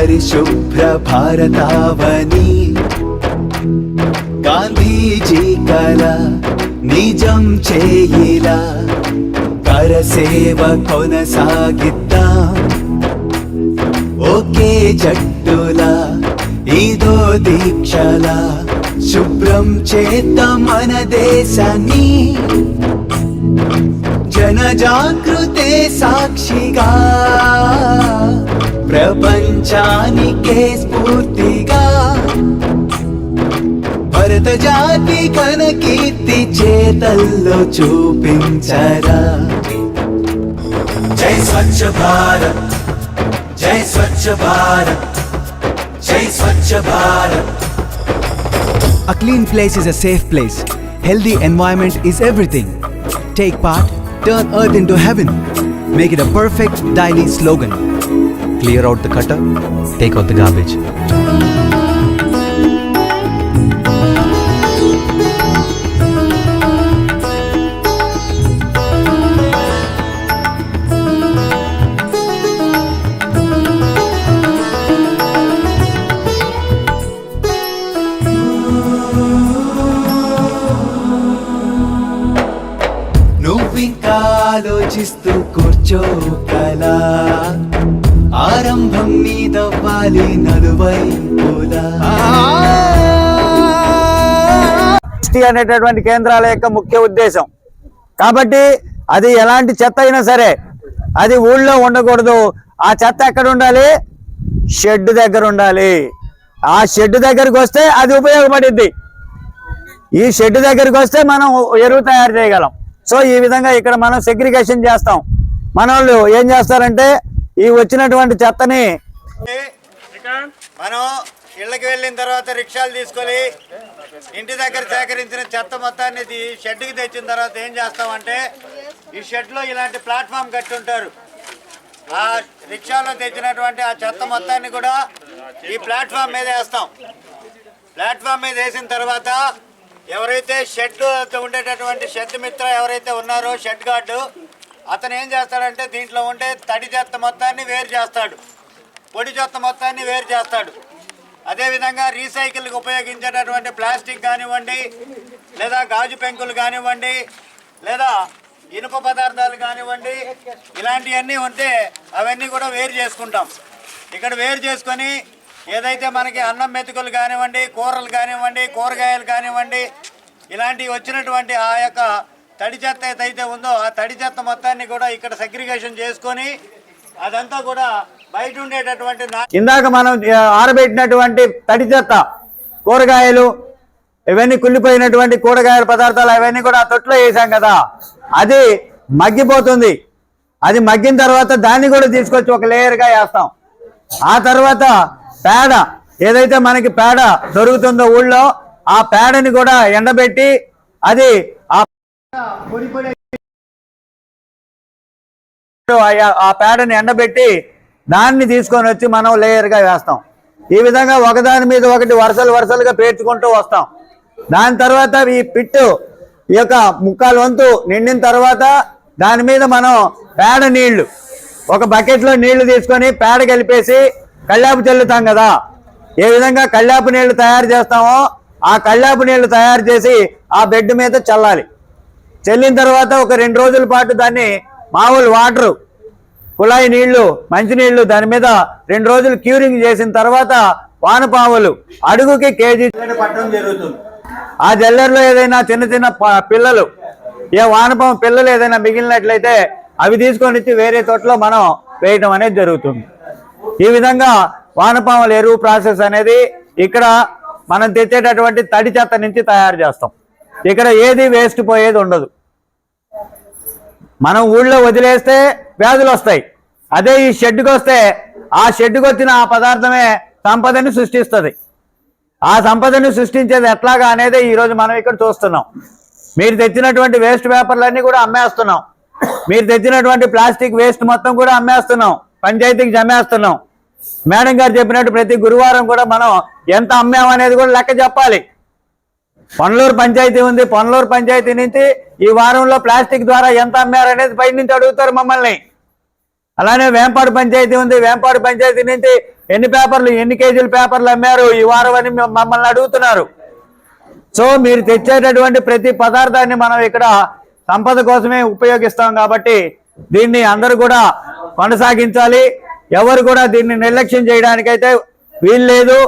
పరిశుభ్ర భారతావని గాంధీజీ కల నిజం చేయిలా కరసేవ కొనసాగిద్దాం ఒకే జట్టులా ఇదో దీక్షలా శుభ్రం చేద్దాం మన దేశాన్ని జనజాగృతే సాక్షిగా ప్రపంచానికే స్ఫూర్తిగా భరత జాతి ఘన కీర్తి చేతల్లో చూపించరా జై స్వచ్ఛ భారత్ జై స్వచ్ఛ భారత్ జై Swachh Bharat. A clean place is a safe place. Healthy environment is everything. Take part, turn earth into heaven. Make it a perfect daily slogan. Clear out the clutter, take out the garbage. నువ్వింకా ఆలోచిస్తూ కూర్చోకలా ఆరంభం మీదవ్వాలి నలువైపులా. అనేటటువంటి కేంద్రాల యొక్క ముఖ్య ఉద్దేశం కాబట్టి అది ఎలాంటి చెత్త అయినా సరే అది ఊళ్ళో ఉండకూడదు. ఆ చెత్త ఎక్కడ ఉండాలి? షెడ్ దగ్గర ఉండాలి. ఆ షెడ్ దగ్గరికి వస్తే అది ఉపయోగపడింది. ఈ షెడ్ దగ్గరికి వస్తే మనం ఎరువు తయారు చేయగలం. సో ఈ విధంగా ఇక్కడ మనం సెగ్రిగేషన్ చేస్తాం. మన వాళ్ళు ఏం చేస్తారంటే ఈ వచ్చినటువంటి చెత్తని మనం ఇళ్ళకి వెళ్ళిన తర్వాత రిక్షాలు తీసుకొని ఇంటి దగ్గర సేకరించిన చెత్త మొత్తాన్ని షెడ్కి తెచ్చిన తర్వాత ఏం చేస్తామంటే ఈ షెడ్లో ఇలాంటి ప్లాట్ఫామ్ కట్టి ఉంటారు. ఆ రిక్షాలో తెచ్చినటువంటి ఆ చెత్త మొత్తాన్ని కూడా ఈ ప్లాట్ఫామ్ మీద వేస్తాం. ప్లాట్ఫామ్ మీద వేసిన తర్వాత ఎవరైతే షెడ్ ఉండేటటువంటి షెడ్ మిత్ర ఎవరైతే ఉన్నారో షెడ్ గార్డు అతను ఏం చేస్తాడంటే దీంట్లో ఉండే తడి చెత్త మొత్తాన్ని వేరు చేస్తాడు, పొడి చెత్త మొత్తాన్ని వేరు చేస్తాడు. అదేవిధంగా రీసైకిల్కి ఉపయోగించేటటువంటి ప్లాస్టిక్ కానివ్వండి, లేదా గాజు పెంకులు కానివ్వండి, లేదా ఇనుప పదార్థాలు కానివ్వండి, ఇలాంటివన్నీ ఉంటే అవన్నీ కూడా వేరు చేసుకుంటాం. ఇక్కడ వేరు చేసుకొని ఏదైతే మనకి అన్నం మెతుకులు కానివ్వండి, కూరలు కానివ్వండి, కూరగాయలు కానివ్వండి, ఇలాంటివి వచ్చినటువంటి ఆ యొక్క తడి చెత్త ఏదైతే ఉందో ఆ తడి చెత్త మొత్తాన్ని కూడా ఇక్కడ సెగ్రిగేషన్ చేసుకొని అదంతా కూడా బయట ఉండేటటువంటి ఇందాక మనం ఆరబెట్టినటువంటి తడి చెత్త కూరగాయలు ఇవన్నీ కుళ్ళిపోయినటువంటి కూరగాయల పదార్థాలు అవన్నీ కూడా తొట్లో వేసాం కదా, అది మగ్గిపోతుంది. అది మగ్గిన తర్వాత దాన్ని కూడా తీసుకొచ్చి ఒక లేయర్గా వేస్తాం. ఆ తర్వాత పేడ ఏదైతే మనకి పేడ దొరుకుతుందో ఊళ్ళో ఆ పేడని కూడా ఎండబెట్టి అది ఆ పేడని ఎండబెట్టి దాన్ని తీసుకొని వచ్చి మనం లేయర్గా వేస్తాం. ఈ విధంగా ఒకదాని మీద ఒకటి వరుసలుగా పేర్చుకుంటూ వస్తాం. దాని తర్వాత ఈ పిట్టు ఈ యొక్క ముక్కాలు వంతు నిండిన తర్వాత దాని మీద మనం పేడ నీళ్లు ఒక బకెట్లో నీళ్లు తీసుకొని పేడ కలిపేసి కళ్ళాపు చల్లుతాం కదా. ఏ విధంగా కళ్ళాపు నీళ్లు తయారు చేస్తామో ఆ కళ్ళాపు నీళ్లు తయారు చేసి ఆ బెడ్ మీద చల్లాలి. చల్లిన తర్వాత ఒక 2 రోజుల పాటు దాన్ని మామూలు వాటరు కుళాయి నీళ్లు మంచినీళ్లు దాని మీద 2 రోజులు క్యూరింగ్ చేసిన తర్వాత వానపాములు అడుగుకి కేజీ పట్టడం జరుగుతుంది. ఆ జల్లెర్లో ఏదైనా చిన్న పిల్లలు వానపాము పిల్లలు ఏదైనా మిగిలినట్లయితే అవి తీసుకొని వచ్చి వేరే తోటలో మనం వేయటం అనేది జరుగుతుంది. ఈ విధంగా వానపాముల ఎరువు ప్రాసెస్ అనేది ఇక్కడ మనం తెచ్చేటటువంటి తడి చెత్త నుంచి తయారు చేస్తాం. ఇక్కడ ఏది వేస్ట్ పోయేది ఉండదు. మనం ఊళ్ళో వదిలేస్తే వ్యాధులు వస్తాయి. అదే ఈ షెడ్కి వస్తే ఆ షెడ్కి వచ్చిన ఆ పదార్థమే సంపదని సృష్టిస్తుంది. ఆ సంపదని సృష్టించేది ఎట్లాగా అనేది ఈరోజు మనం ఇక్కడ చూస్తున్నాం. మీరు తెచ్చినటువంటి వేస్ట్ పేపర్లన్నీ కూడా అమ్మేస్తున్నాం. మీరు తెచ్చినటువంటి ప్లాస్టిక్ వేస్ట్ మొత్తం కూడా అమ్మేస్తున్నాం, పంచాయతీకి జమేస్తున్నాం. మేడం గారు చెప్పినట్టు ప్రతి గురువారం కూడా మనం ఎంత అమ్మామనేది కూడా లెక్క చెప్పాలి. పొన్నలూరు పంచాయతీ ఉంది, పొన్నలూరు పంచాయతీ నుంచి ఈ వారంలో ప్లాస్టిక్ ద్వారా ఎంత అమ్మారనేది పై నుంచి అడుగుతారు మమ్మల్ని. అలానే వేంపాడు పంచాయతీ ఉంది, వేంపాడు పంచాయతీ నుంచి ఎన్ని పేపర్లు, ఎన్ని కేజీల పేపర్లు అమ్మారు ఈ వారం అని మమ్మల్ని అడుగుతున్నారు. సో మీరు తెచ్చేటటువంటి ప్రతి పదార్థాన్ని మనం ఇక్కడ సంపద కోసమే ఉపయోగిస్తాం కాబట్టి దీన్ని అందరూ కూడా కొనసాగించాలి. ఎవరు కూడా దీన్ని నిర్లక్ష్యం చేయడానికైతే వీల్లేదు.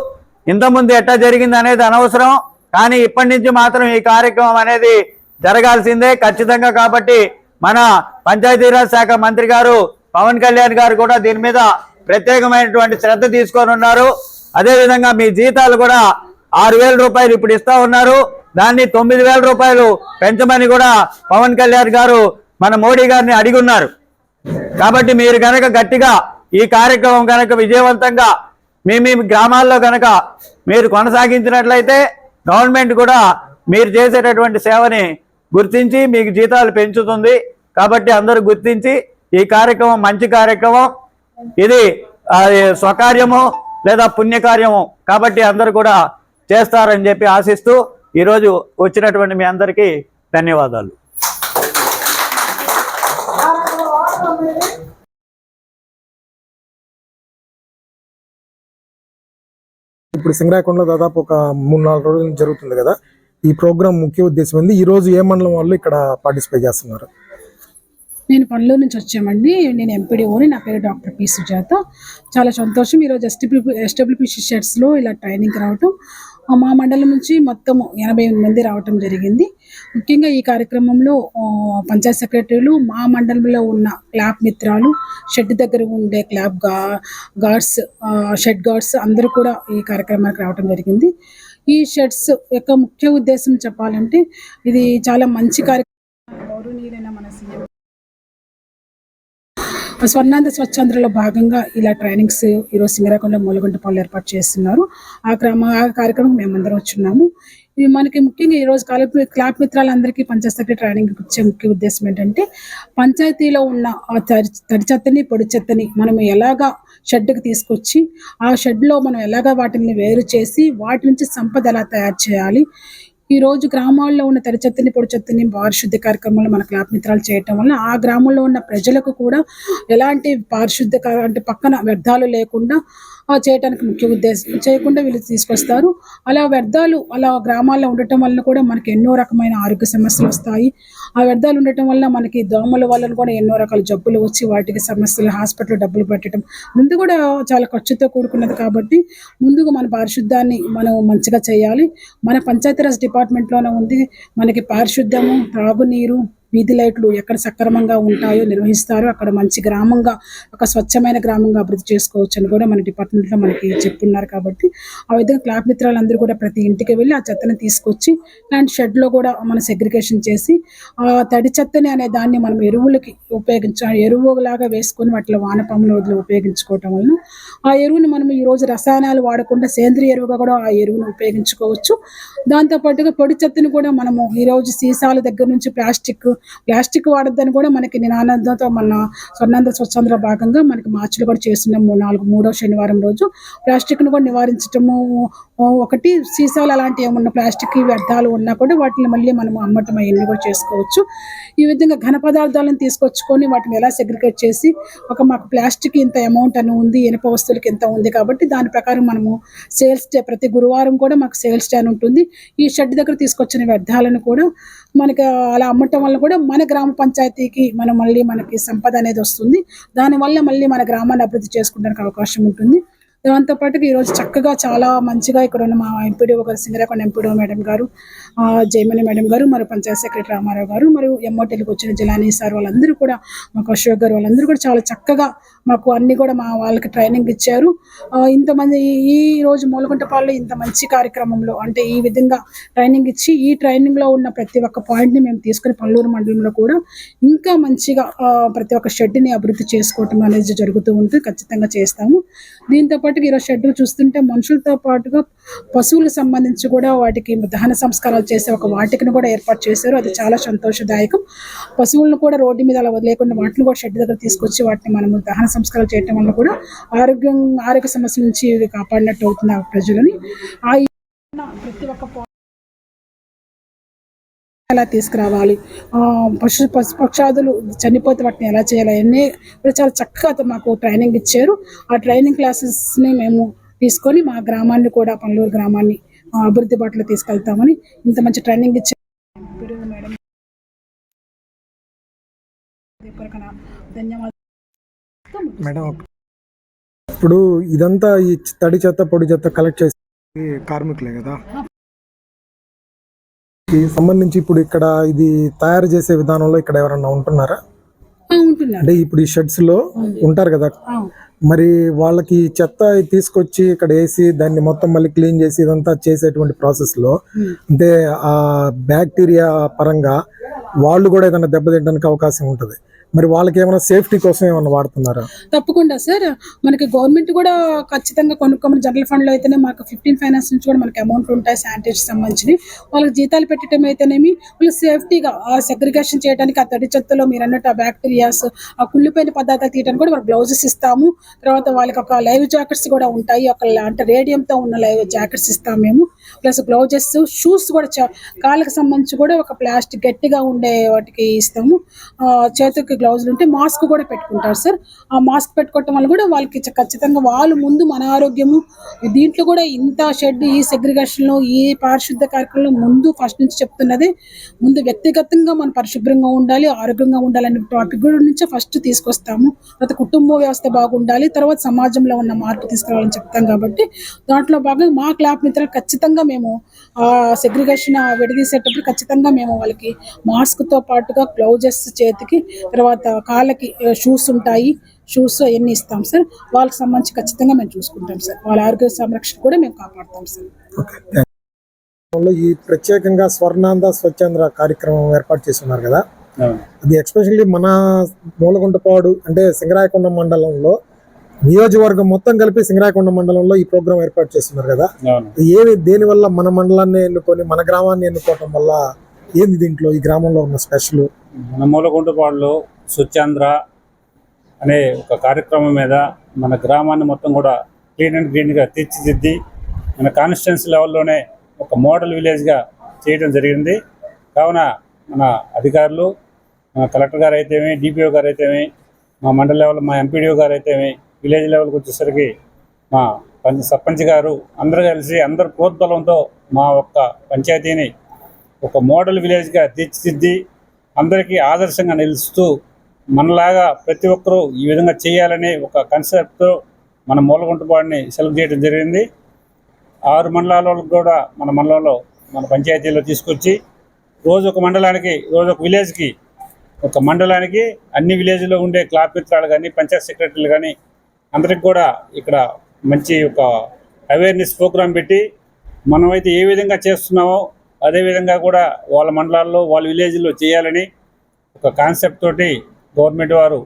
ఇంతకుముందు ఎట్లా జరిగింది అనేది అనవసరం, కానీ ఇప్పటి నుంచి మాత్రం ఈ కార్యక్రమం అనేది జరగాల్సిందే ఖచ్చితంగా. కాబట్టి మన పంచాయతీరాజ్ శాఖ మంత్రి గారు పవన్ కళ్యాణ్ గారు కూడా దీని మీద ప్రత్యేకమైనటువంటి శ్రద్ధ తీసుకొని ఉన్నారు. అదేవిధంగా మీ జీతాలు కూడా 6,000 రూపాయలు ఇప్పుడు ఇస్తా ఉన్నారు, దాన్ని 9,000 రూపాయలు పెంచమని కూడా పవన్ కళ్యాణ్ గారు మన మోడీ గారిని అడిగి ఉన్నారు. కాబట్టి మీరు కనుక గట్టిగా ఈ కార్యక్రమం కనుక విజయవంతంగా మీ గ్రామాల్లో కనుక మీరు కొనసాగించినట్లయితే గవర్నమెంట్ కూడా మీరు చేసేటటువంటి సేవని గుర్తించి మీకు జీతాలు పెంచుతుంది. కాబట్టి అందరూ గుర్తించి ఈ కార్యక్రమం మంచి కార్యక్రమం, ఇది స్వకార్యము లేదా పుణ్యకార్యము కాబట్టి అందరూ కూడా చేస్తారని చెప్పి ఆశిస్తూ ఈరోజు వచ్చినటువంటి మీ అందరికీ ధన్యవాదాలు. ఇప్పుడు సింగరాయకొండలో దాదాపు ఒక 3-4 రోజుల నుంచి జరుగుతుంది కదా. ఈ ప్రోగ్రామ్ ముఖ్య ఉద్దేశం ఏంది? ఈ రోజు ఏ మండలం వాళ్ళు ఇక్కడ పార్టిసిపేట్ చేస్తున్నారు? నేను పనులూరు నుంచి వచ్చామండి. నేను ఎంపీడీఓని. నా పేరు డాక్టర్ పి సుజాత. చాలా సంతోషం ఈరోజు ఎస్డబ్ల్యూపీసీ షెడ్స్లో ఇలా ట్రైనింగ్ రావటం. మా మండలం నుంచి మొత్తం 88 మంది రావటం జరిగింది. ముఖ్యంగా ఈ కార్యక్రమంలో పంచాయత్ సెక్రటరీలు, మా మండలంలో ఉన్న క్లాప్ మిత్రాలు, షెడ్ దగ్గర ఉండే క్లాప్ గార్డ్స్, షెడ్ గార్డ్స్ అందరూ కూడా ఈ కార్యక్రమానికి రావటం జరిగింది. ఈ షెడ్స్ యొక్క ముఖ్య ఉద్దేశం చెప్పాలంటే ఇది చాలా మంచి కార్యక్రమం. గౌరవనీయులైన మన సీఎం స్వర్ణాంధ్ర స్వచ్ఛాంధ్రలో భాగంగా ఇలా ట్రైనింగ్స్ ఈరోజు సింగరాకొండ మూలగుంటపల్లి ఏర్పాటు చేస్తున్నారు. ఆ కార్యక్రమం మేమందరం వచ్చున్నాము. ఇది మనకి ముఖ్యంగా ఈరోజు క్లాప్ మిత్రాలందరికీ పంచాయత్ సెక్రటరీ ట్రైనింగ్ ఇచ్చే ముఖ్య ఉద్దేశం ఏంటంటే పంచాయతీలో ఉన్న తడి చెత్తని, పొడి చెత్తని మనం ఎలాగా షెడ్కి తీసుకొచ్చి ఆ షెడ్లో మనం ఎలాగా వాటిని వేరు చేసి వాటి నుంచి సంపద ఎలా తయారు చేయాలి. ఈ రోజు గ్రామాల్లో ఉన్న తడి చెత్తని, పొడి చెత్తని పారిశుద్ధ్య కార్యక్రమాలు మన క్లాప్ మిత్రాలు చేయటం వల్ల ఆ గ్రామంలో ఉన్న ప్రజలకు కూడా ఎలాంటి పారిశుద్ధ్య అంటే పక్కన వ్యర్థాలు లేకుండా చేయడానికి ముఖ్య ఉద్దేశం చేయకుండా వీళ్ళు తీసుకొస్తారు. అలా వ్యర్థాలు అలా గ్రామాల్లో ఉండటం వల్ల కూడా మనకి ఎన్నో రకమైన ఆరోగ్య సమస్యలు వస్తాయి. ఆ వ్యర్థాలు ఉండటం వల్ల మనకి దోమల వల్ల కూడా ఎన్నో రకాల జబ్బులు వచ్చి వాటికి సమస్యలు, హాస్పిటల్ డబ్బులు పెట్టడం ముందు కూడా చాలా ఖర్చుతో కూడుకున్నది. కాబట్టి ముందుగా మన పారిశుద్ధ్యాన్ని మనం మంచిగా చేయాలి. మన పంచాయతీరాజ్ డిపార్ట్మెంట్లోనే ఉంది మనకి పారిశుద్ధ్యము, త్రాగునీరు, వీధి లైట్లు ఎక్కడ సక్రమంగా ఉంటాయో నిర్వహిస్తారో అక్కడ మంచి గ్రామంగా, ఒక స్వచ్ఛమైన గ్రామంగా అభివృద్ధి చేసుకోవచ్చు అని కూడా మన డిపార్ట్మెంట్లో మనకి చెప్పున్నారు. కాబట్టి ఆ విధంగా క్లాప్ మిత్రాలందరూ కూడా ప్రతి ఇంటికి వెళ్ళి ఆ చెత్తని తీసుకొచ్చి ఇలాంటి షెడ్లో కూడా మనం సెగ్రిగేషన్ చేసి ఆ తడి చెత్తని అనే దాన్ని మనం ఎరువులకి ఎరువులాగా వేసుకొని వాటిలో వానపాముల వదిలి ఉపయోగించుకోవటం వలన ఆ ఎరువుని మనం ఈరోజు రసాయనాలు వాడకుండా సేంద్రియ ఎరువుగా కూడా ఆ ఎరువుని ఉపయోగించుకోవచ్చు. దాంతోపాటుగా పొడి చెత్తని కూడా మనము ఈరోజు సీసాల దగ్గర నుంచి ప్లాస్టిక్ వాడద్దని కూడా మనకి నినాదంతో మన స్వర్ణాంధ్ర స్వచ్ఛాంధ్ర భాగంగా మనకి మార్చిలో కూడా చేస్తున్నాం. 3వ శనివారం రోజు ప్లాస్టిక్ను కూడా నివారించటము. ఒకటి సీసాలు అలాంటి ఏమన్నా ప్లాస్టిక్ వ్యర్థాలు ఉన్నా కూడా వాటిని మళ్ళీ మనం అమ్మటం అవన్నీ కూడా చేసుకోవచ్చు. ఈ విధంగా ఘన పదార్థాలను తీసుకొచ్చుకొని వాటిని ఎలా సెగ్రిగేట్ చేసి మాకు ప్లాస్టిక్ ఇంత అమౌంట్ అని ఉంది, ఇనుప వస్తువులకి ఇంత ఉంది కాబట్టి దాని ప్రకారం మనము సేల్స్ డే ప్రతి గురువారం కూడా మాకు సేల్స్ డే అని ఉంటుంది. ఈ షెడ్ దగ్గర తీసుకొచ్చిన వ్యర్థాలను కూడా మనకి అలా అమ్మటం వల్ల కూడా మన గ్రామ పంచాయతీకి మనకి సంపద అనేది వస్తుంది. దానివల్ల మళ్ళీ మన గ్రామాన్ని అభివృద్ధి చేసుకోవడానికి అవకాశం ఉంటుంది. దాంతోపాటు ఈరోజు చక్కగా చాలా మంచిగా ఇక్కడ ఉన్న మా ఎంపీడీఓ గారు, సింగరాకొండ ఎంపీడీఓ మేడం గారు, జయమణి మేడం గారు, మరియు పంచాయత్ సెక్రటరీ రామారావు గారు, మరియు ఎంఓటీలకు వచ్చిన జిలానీ సార్ వాళ్ళందరూ కూడా, మాకు అశోక్ గారు వాళ్ళందరూ కూడా చాలా చక్కగా మాకు అన్ని కూడా మా వాళ్ళకి ట్రైనింగ్ ఇచ్చారు. ఇంతమంది ఈ రోజు మూలగుంటపాడులో ఇంత మంచి కార్యక్రమంలో అంటే ఈ విధంగా ట్రైనింగ్ ఇచ్చి ఈ ట్రైనింగ్లో ఉన్న ప్రతి ఒక్క పాయింట్ని మేము తీసుకుని పల్లూరు మండలంలో కూడా ఇంకా మంచిగా ప్రతి ఒక్క షెడ్ని అభివృద్ధి చేసుకోవటం అనేది జరుగుతూ ఉంటుంది. ఖచ్చితంగా చేస్తాము. దీంతోపాటు ఈరోజు షెడ్ చూస్తుంటే మనుషులతో పాటుగా పశువులకు సంబంధించి కూడా వాటికి దహన సంస్కారాలు చేసే ఒక వాటికను కూడా ఏర్పాటు చేశారు. అది చాలా సంతోషదాయకం. పశువులను కూడా రోడ్డు మీద అలా వదిలేకుండా వాటిని కూడా షెడ్ దగ్గర తీసుకొచ్చి వాటిని మనము దహన సంస్కారాలు చేయటం వల్ల కూడా ఆరోగ్య సమస్యల నుంచి కాపాడినట్టు అవుతుంది ఆ ప్రజలని. ప్రతి ఒక్క ఎలా తీసుకురావాలి, పక్షాదులు చనిపోతే వాటిని ఎలా చేయాలి అన్నీ కూడా చాలా చక్కగా మాకు ట్రైనింగ్ ఇచ్చారు. ఆ ట్రైనింగ్ క్లాసెస్ని మేము తీసుకొని మా గ్రామాన్ని కూడా, పల్లూరు గ్రామాన్ని అభివృద్ధి బాటలో తీసుకెళ్తామని ఇంత మంచి ట్రైనింగ్ ఇచ్చారు మేడం. ధన్యవాదాలు మేడం. ఇప్పుడు ఇదంతా ఈ తడి చెత్త పొడి చెత్త కలెక్ట్ చేసి కార్మికులే కదా, ఈ సంబంధించి ఇప్పుడు ఇక్కడ ఇది తయారు చేసే విధానంలో ఇక్కడ ఎవరన్నా ఉంటున్నారా? ఉంటున్నారు. అంటే ఇప్పుడు ఈ షెడ్స్ లో ఉంటారు కదా, మరి వాళ్ళకి చెత్త తీసుకొచ్చి ఇక్కడ వేసి దాన్ని మొత్తం మళ్ళీ క్లీన్ చేసి ఇదంతా చేసేటువంటి ప్రాసెస్ లో అంటే ఆ బ్యాక్టీరియా పరంగా వాళ్ళు కూడా ఏదైనా దెబ్బతింటానికి అవకాశం ఉంటుంది. మరి వాళ్ళకి ఏమైనా సేఫ్టీ కోసం ఏమైనా వాడుతున్నారా? తప్పకుండా సార్, మనకి గవర్నమెంట్ కూడా ఖచ్చితంగా కొనుక్కోమని, జనరల్ ఫండ్ లో అయితేనే మాకు 15 ఫైనాన్స్ నుంచి కూడా మనకి అమౌంట్ ఉంటాయి శానిటైజర్ సంబంధించి. వాళ్ళకి జీతాలు పెట్టడం అయితేనేమి, వాళ్ళు సేఫ్టీగా ఆ సెగ్రిగేషన్ చేయడానికి, ఆ తడి చెత్తలో మీరు అన్నట్టు ఆ బ్యాక్టీరియాస్, ఆ కుళ్ళిపోయిన పదార్థాలు తీయడానికి కూడా మనకు గ్లౌజెస్ ఇస్తాము. తర్వాత వాళ్ళకి ఒక లైవ్ జాకెట్స్ కూడా ఉంటాయి, అంటే రేడియంతో ఉన్న లైవ్ జాకెట్స్ ఇస్తాము మేము. ప్లస్ గ్లౌజెస్, షూస్ కూడా కాళ్ళకి సంబంధించి కూడా ఒక ప్లాస్టిక్ గట్టిగా ఉండే వాటికి ఇస్తాము. చేతులకి గ్లౌజులు ఉంటే మాస్క్ కూడా పెట్టుకుంటారు సార్. ఆ మాస్క్ పెట్టుకోవటం వల్ల కూడా వాళ్ళకి ఖచ్చితంగా వాళ్ళు ముందు మన ఆరోగ్యము, దీంట్లో కూడా ఇంత షెడ్ ఈ సెగ్రిగేషన్లో ఈ పారిశుద్ధ కార్యక్రమంలో ముందు ఫస్ట్ నుంచి చెప్తున్నది, ముందు వ్యక్తిగతంగా మనం పరిశుభ్రంగా ఉండాలి, ఆరోగ్యంగా ఉండాలనే టాపిక్ కూడా నుంచే ఫస్ట్ తీసుకొస్తాము. తర్వాత కుటుంబ వ్యవస్థ బాగుండాలి, తర్వాత సమాజంలో ఉన్న మార్పు తీసుకురావాలని చెప్తాం. కాబట్టి దాంట్లో భాగంగా మా క్లాప్ మిత్రులు ఖచ్చితంగా మేము ఆ సెగ్రిగేషన్ విడదీసేటప్పుడు ఖచ్చితంగా మేము వాళ్ళకి మాస్క్తో పాటుగా గ్లౌజెస్ చేతికి, తర్వాత కాళ్ళకి షూస్ ఉంటాయి, షూస్ అవన్నీ ఇస్తాం సార్. వాళ్ళకి సంబంధించి ఖచ్చితంగా మేము చూసుకుంటాం సార్. వాళ్ళ ఆరోగ్య సంరక్షణ కూడా మేము కాపాడుతాం సార్. ఈ ప్రత్యేకంగా స్వర్ణాంధ్ర స్వచ్ఛాంధ్ర కార్యక్రమం ఏర్పాటు చేస్తున్నారు కదా, అది ఎస్పెషల్లీ మన మూలగుంటపాడు అంటే సింగరాయకొండ మండలంలో నియోజకవర్గం మొత్తం కలిపి సింగరాయకొండ మండలంలో ఈ ప్రోగ్రాం ఏర్పాటు చేస్తున్నారు కదా, దేని వల్ల మన మండలాన్ని ఎన్నుకొని మన గ్రామాన్ని ఎన్నుకోవటం వల్ల ఏంది దీంట్లో ఈ గ్రామంలో ఉన్న స్పెషల్? మన మూలగుంటపాడులో స్వచ్ఛాంధ్ర అనే ఒక కార్యక్రమం మీద మన గ్రామాన్ని మొత్తం కూడా క్లీన్ అండ్ గ్రీన్గా తీర్చిదిద్ది మన కాన్స్టిట్యున్సీ లెవెల్లోనే ఒక మోడల్ విలేజ్గా చేయడం జరిగింది. కావున మన అధికారులు, మన కలెక్టర్ గారు అయితేమి, డిపిఓ గారు అయితేమి, మా మండల లెవెల్ మా ఎంపీడీఓ గారు అయితేమి, విలేజ్ లెవెల్కి వచ్చేసరికి మా సర్పంచ్ గారు అందరూ కలిసి అందరు ప్రోద్బలంతో మా ఒక్క పంచాయతీని ఒక మోడల్ విలేజ్గా తీర్చిదిద్ది అందరికీ ఆదర్శంగా నిలుస్తూ మనలాగా ప్రతి ఒక్కరూ ఈ విధంగా చేయాలనే ఒక కాన్సెప్ట్తో మన మూలగుంటపాడుని సెలెక్ట్ చేయడం జరిగింది. 6 మండలాలకు కూడా మన మండలంలో మన పంచాయతీలో తీసుకొచ్చి రోజు ఒక మండలానికి, రోజు ఒక విలేజ్కి, ఒక మండలానికి అన్ని విలేజ్లో ఉండే క్లాబ్ మిత్రాలు కానీ, పంచాయత్ సెక్రటరీలు కానీ అందరికి కూడా ఇక్కడ మంచి ఒక అవేర్నెస్ ప్రోగ్రాం పెట్టి మనమైతే ఏ విధంగా చేస్తున్నామో అదేవిధంగా కూడా వాళ్ళ మండలాల్లో, వాళ్ళ విలేజ్లో చేయాలని ఒక కాన్సెప్ట్ తోటి గవర్నమెంట్ వారు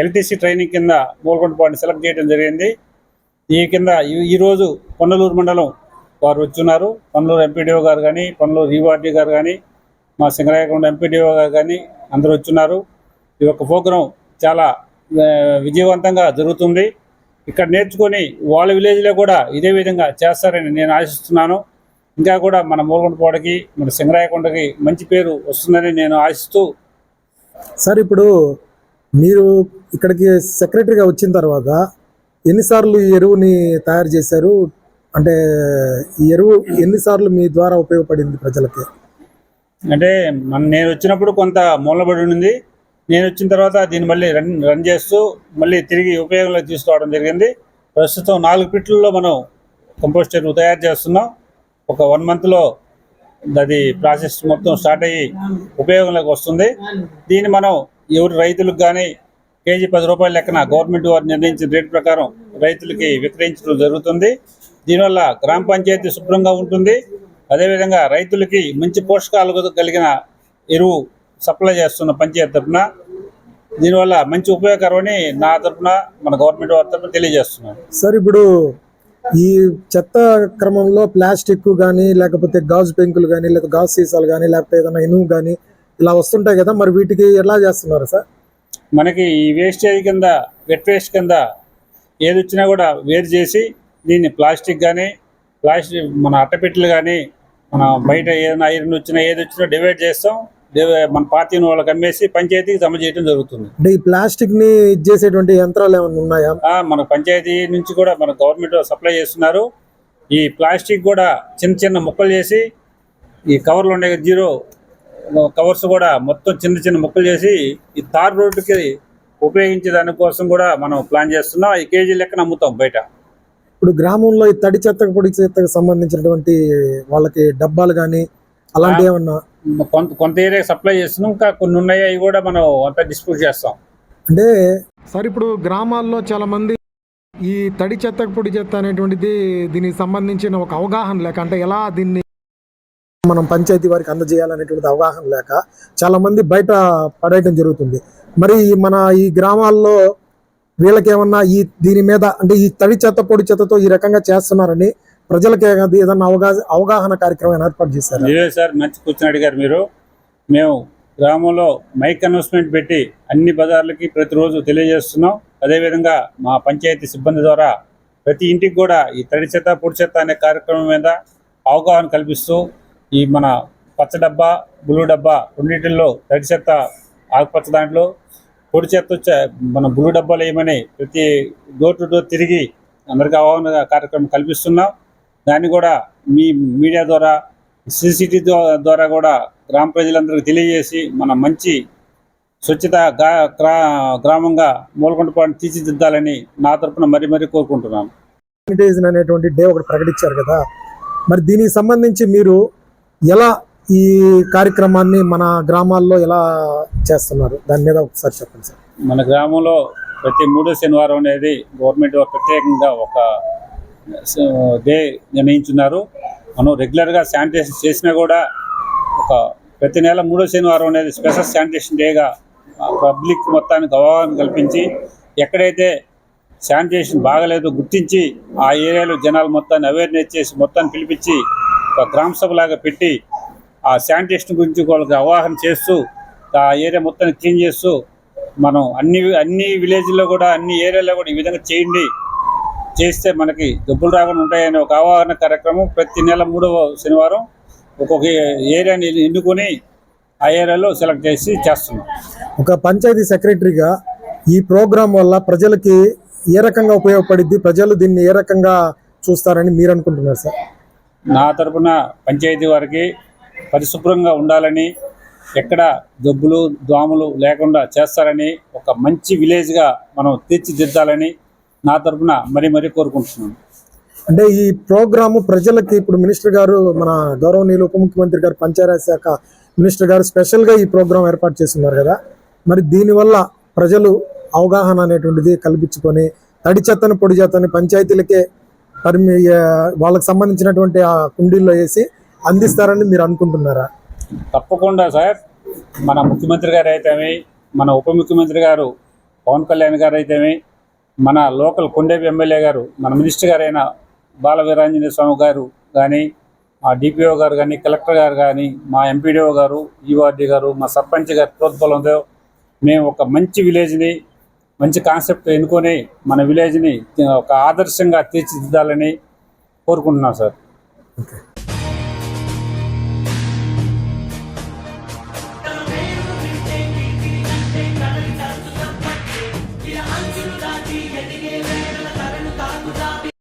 ఎల్టీసీ ట్రైనింగ్ కింద మూలగుంటపాడుని సెలెక్ట్ చేయడం జరిగింది. ఈ కింద ఈరోజు పొన్నలూరు మండలం వారు వచ్చున్నారు. పొన్నలూరు ఎంపీడీఓ గారు కానీ, పొన్నలూరు ఈవార్డీ గారు కానీ, మా సింగరాయకొండ ఎంపీడీఓ గారు కానీ అందరూ వచ్చున్నారు. ఈ యొక్క ప్రోగ్రాం చాలా విజయవంతంగా జరుగుతుంది. ఇక్కడ నేర్చుకొని వాళ్ళ విలేజ్లో కూడా ఇదే విధంగా చేస్తారని నేను ఆశిస్తున్నాను. ఇంకా కూడా మన మూలగుంటపాడుకి, మన సింగరాయకొండకి మంచి పేరు వస్తుందని నేను ఆశిస్తూ. సార్, ఇప్పుడు మీరు ఇక్కడికి సెక్రటరీగా వచ్చిన తర్వాత ఎన్నిసార్లు ఈ ఎరువుని తయారు చేశారు? అంటే ఈ ఎరువు ఎన్నిసార్లు మీ ద్వారా ఉపయోగపడింది ప్రజలకి? అంటే నేను వచ్చినప్పుడు కొంత మూలబడి ఉంది. నేను వచ్చిన తర్వాత దీన్ని మళ్ళీ రన్ చేస్తూ మళ్ళీ తిరిగి ఉపయోగంలో తీసుకోవడం జరిగింది. ప్రస్తుతం 4 పిట్లలో మనం కంపోస్ట్ ఎరువు తయారు చేస్తున్నాం. ఒక 1 మంత్లో అది ప్రాసెస్ మొత్తం స్టార్ట్ అయ్యి ఉపయోగంలోకి వస్తుంది. దీన్ని మనం ఎవరు రైతులకు కానీ కేజీ 10 రూపాయల లెక్కన గవర్నమెంట్ వారు నిర్ణయించిన రేటు ప్రకారం రైతులకి విక్రయించడం జరుగుతుంది. దీనివల్ల గ్రామ పంచాయతీ శుభ్రంగా ఉంటుంది. అదేవిధంగా రైతులకి మంచి పోషకాలు కలిగిన ఎరువు సప్లై చేస్తున్న పంచాయతీ తరఫున దీనివల్ల మంచి ఉపయోగకరమని నా తరఫున, మన గవర్నమెంట్ వారి తరఫున తెలియజేస్తున్నాను. సార్, ఇప్పుడు ఈ చెత్త క్రమంలో ప్లాస్టిక్ కానీ, లేకపోతే గాజు పెంకులు కానీ, లేదా గాజు సీసాలు కానీ, లేకపోతే ఏదైనా ఇనుము కానీ ఇలా వస్తుంటాయి కదా, మరి వీటికి ఎలా చేస్తున్నారు సార్? మనకి ఈ వేస్టేజ్ కింద, వెట్ వేస్ట్ కింద ఏది వచ్చినా కూడా వేరు చేసి దీన్ని ప్లాస్టిక్ కానీ, మన అట్టపెట్టెలు కానీ, మనం బయట ఏదైనా ఐరన్ వచ్చినా ఏది వచ్చినా డివైడ్ చేస్తాం, మన పాతిని వాళ్ళకి అమ్మేసి పంచాయతీకి జమ చేయడం జరుగుతుంది. అంటే ఈ ప్లాస్టిక్ ని ఇది చేసేటువంటి యంత్రాలు ఏమైనా ఉన్నాయా? మన పంచాయతీ నుంచి కూడా మన గవర్నమెంట్ సప్లై చేస్తున్నారు. ఈ ప్లాస్టిక్ కూడా చిన్న చిన్న ముక్కలు చేసి ఈ కవర్లు ఉండే జీరో కవర్స్ కూడా మొత్తం చిన్న చిన్న ముక్కలు చేసి ఈ తార్ రోడ్డుకి ఉపయోగించే దానికోసం కూడా మనం ప్లాన్ చేస్తున్నాం. ఈ కేజీ లెక్కన అమ్ముతాం బయట. ఇప్పుడు గ్రామంలో ఈ తడి చెత్తకు పొడి చెత్తకు సంబంధించినటువంటి వాళ్ళకి డబ్బాలు కానీ అలాంటివి ఏమన్నా కొంత ఏరియా సప్లై చేస్తున్నాం, ఇంకా కొన్ని ఉన్నాయి, అవి కూడా మనం అంతా డిస్ట్రిబ్యూట్ చేస్తాం. అంటే సార్ ఇప్పుడు గ్రామాల్లో చాలా మంది ఈ తడి చెత్తకు పొడి చెత్త అనేటువంటిది దీనికి సంబంధించిన ఒక అవగాహన లేక, అంటే ఎలా దీన్ని మనం పంచాయతీ వారికి అందజేయాలనేటువంటి అవగాహన లేక చాలా మంది బయట పడేయటం జరుగుతుంది. మరి మన ఈ గ్రామాల్లో వీళ్ళకి ఏమన్నా దీని మీద, అంటే ఈ తడి చెత్త పొడి చెత్తతో ఈ రకంగా చేస్తున్నారని ప్రజలకి ఏదన్నా అవగాహన కార్యక్రమం ఏర్పాటు చేశారు? ఇదే సార్, మంచి కూర్చొని అడిగారు మీరు. మేము గ్రామంలో మైక్ అనౌన్స్మెంట్ పెట్టి అన్ని బజార్లకి ప్రతిరోజు తెలియజేస్తున్నాం. అదేవిధంగా మా పంచాయతీ సిబ్బంది ద్వారా ప్రతి ఇంటికి కూడా ఈ తడి చెత్త పొడి చెత్త అనే కార్యక్రమం మీద అవగాహన కల్పిస్తూ ఈ మన పచ్చ డబ్బా బ్లూ డబ్బా రెండింటిల్లో తడి చెత్త ఆకుపచ్చ దాంట్లో, పొడి చెత్త మన బ్లూ డబ్బాలు వేయమని ప్రతి డోర్ టు డోర్ తిరిగి అందరికీ అవగాహన కార్యక్రమం కల్పిస్తున్నాం. దాన్ని కూడా మీ మీడియా ద్వారా CCTV ద్వారా కూడా గ్రామ ప్రజలందరికీ తెలియజేసి మన మంచి స్వచ్ఛత గ్రామంగా మూలగుంటపాడుని తీర్చిదిద్దాలని నా తరపున మరీ కోరుకుంటున్నాను. శానిటైజేషన్ అనేటువంటి డే ఒకటి ప్రకటించారు కదా, మరి దీనికి సంబంధించి మీరు ఎలా ఈ కార్యక్రమాన్ని మన గ్రామాల్లో ఎలా చేస్తున్నారు, దాని మీద ఒకసారి చెప్పండి సార్. మన గ్రామంలో ప్రతి 3వ శనివారం అనేది గవర్నమెంట్ ప్రత్యేకంగా ఒక డే నిర్ణయించున్నారు. మనం రెగ్యులర్గా శానిటేషన్ చేసినా కూడా ప్రతి నెల 3వ శనివారం అనేది స్పెషల్ శానిటేషన్ డేగా పబ్లిక్ మొత్తానికి అవగాహన కల్పించి, ఎక్కడైతే శానిటేషన్ బాగలేదు గుర్తించి ఆ ఏరియాలో జనాలు మొత్తాన్ని అవేర్నెస్ చేసి మొత్తాన్ని పిలిపించి ఒక గ్రామ సభలాగా పెట్టి ఆ శానిటేషన్ గురించి వాళ్ళకి అవగాహన చేస్తూ ఆ ఏరియా మొత్తాన్ని క్లీన్ చేస్తూ మనం అన్ని విలేజ్లో కూడా అన్ని ఏరియాలో కూడా ఈ విధంగా చేస్తే మనకి జబ్బులు రాకుండా ఉంటాయనే ఒక అవగాహన కార్యక్రమం ప్రతి నెల 3వ శనివారం ఒక్కొక్క ఏరియాని ఎన్నుకొని ఆ ఏరియాలో సెలెక్ట్ చేస్తున్నాం. ఒక పంచాయతీ సెక్రటరీగా ఈ ప్రోగ్రాం వల్ల ప్రజలకి ఏ రకంగా ఉపయోగపడిద్ది, ప్రజలు దీన్ని ఏ రకంగా చూస్తారని మీరు అనుకుంటున్నారు సార్? నా తరపున పంచాయతీ వారికి పరిశుభ్రంగా ఉండాలని, ఎక్కడ జబ్బులు దోమలు లేకుండా చేస్తారని, ఒక మంచి విలేజ్గా మనం తీర్చిదిద్దాలని నా తరపున మరీ కోరుకుంటున్నాను. అంటే ఈ ప్రోగ్రాము ప్రజలకి ఇప్పుడు మినిస్టర్ గారు, మన గౌరవనీయులు ఉప ముఖ్యమంత్రి గారు, పంచాయతీ శాఖ మినిస్టర్ గారు స్పెషల్గా ఈ ప్రోగ్రాం ఏర్పాటు చేస్తున్నారు కదా, మరి దీనివల్ల ప్రజలు అవగాహన అనేటువంటిది కల్పించుకొని తడి చెత్తను పొడి చెత్తని పంచాయతీలకే వాళ్ళకి సంబంధించినటువంటి ఆ కుండీల్లో వేసి అందిస్తారని మీరు అనుకుంటున్నారా? తప్పకుండా సార్. మన ముఖ్యమంత్రి గారు అయితేమి, మన ఉప ముఖ్యమంత్రి గారు పవన్ కళ్యాణ్ గారు అయితేమి, మన లోకల్ కొండేపి ఎమ్మెల్యే గారు, మన మినిస్టర్ గారైన బాల వీరాంజనేయ స్వామి గారు కానీ, మా DPO గారు కానీ, కలెక్టర్ గారు కానీ, మా MPDO గారు, EORD గారు, మా సర్పంచ్ గారి ప్రోత్బలంతో మేము ఒక మంచి విలేజ్ని, మంచి కాన్సెప్ట్ ఎన్నుకొని మన విలేజ్ని ఒక ఆదర్శంగా తీర్చిదిద్దాలని కోరుకుంటున్నాం సార్. ఓకే.